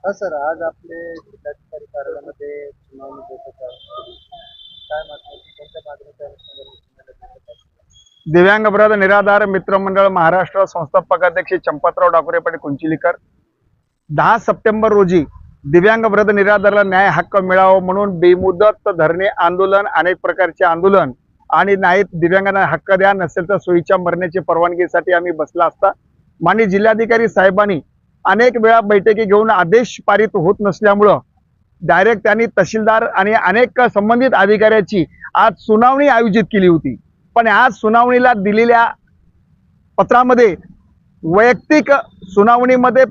हा सर, आज आपले जिल्हाधिकारी कार्यालयामध्ये सुनावणी बैठक झाली. काय मागणी कोणत्या मागणीच्या अनुषंगाने तुम्हाला बैठक झाली? दिव्यांग ब्रद निराधार मित्रमंडळ महाराष्ट्र संस्थापक अध्यक्ष चंपतराव डाकुरे पाटील कुंचिलीकर 10 सप्टेंबर रोजी दिव्यांग ब्रद निराधारला न्याय हक्क मिळावा म्हणून बेमुदत धरणे आंदोलन, अनेक प्रकारचे आंदोलन आणि नाही दिव्यांगांना हक्क द्या, नसेल तर सोयीच्या मरण्याची परवानगीसाठी आम्ही बसला असता माननीय जिल्हाधिकारी साहेबांनी अनेक वेळा बैठकी घेऊन आदेश पारित होत नसल्यामुळं डायरेक्ट त्यांनी तहसीलदार आणि अनेक संबंधित अधिकाऱ्याची आज सुनावणी आयोजित केली होती. पण आज सुनावणीला दिलेल्या पत्रामध्ये वैयक्तिक सुनावणीमध्ये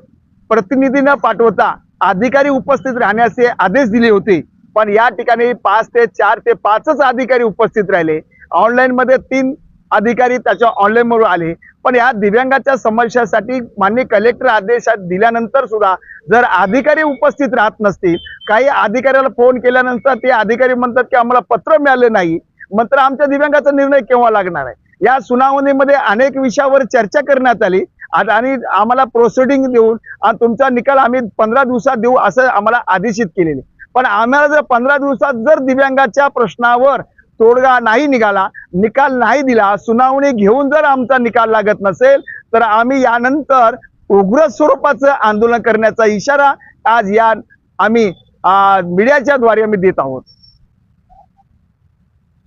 प्रतिनिधी न पाठवता अधिकारी उपस्थित राहण्याचे आदेश दिले होते. पण या ठिकाणी 5 ते 4 ते 5च अधिकारी उपस्थित राहिले. ऑनलाईन मध्ये 3 अधिकारी त्याच्या ऑनलाईन मध्ये आले. पण या दिव्यांगाच्या समस्यासाठी माननीय कलेक्टर आदेश दिल्यानंतर सुद्धा जर अधिकारी उपस्थित राहत नसतील, काही अधिकाऱ्याला फोन केल्यानंतर ते अधिकारी म्हणतात की आम्हाला पत्र मिळाले नाही, मात्र आमच्या दिव्यांगाचा निर्णय केव्हा लागणार आहे. या सुनावणीमध्ये अनेक विषयावर चर्चा करण्यात आली आणि आम्हाला प्रोसिडिंग देऊन तुमचा निकाल आम्ही 15 दिवसात देऊ असं आम्हाला आदेशित केलेले. पण आम्हाला जर 15 दिवसात जर दिव्यांगाच्या प्रश्नावर तोडगा नाही निघाला, निकाल नाही दिला, सुनावणी घेऊन जर आमचा निकाल लागत नसेल तर आम्ही यानंतर उग्र स्वरूपाचं आंदोलन करण्याचा इशारा आज या आम्ही मीडियाच्या द्वारे आम्ही देत आहोत.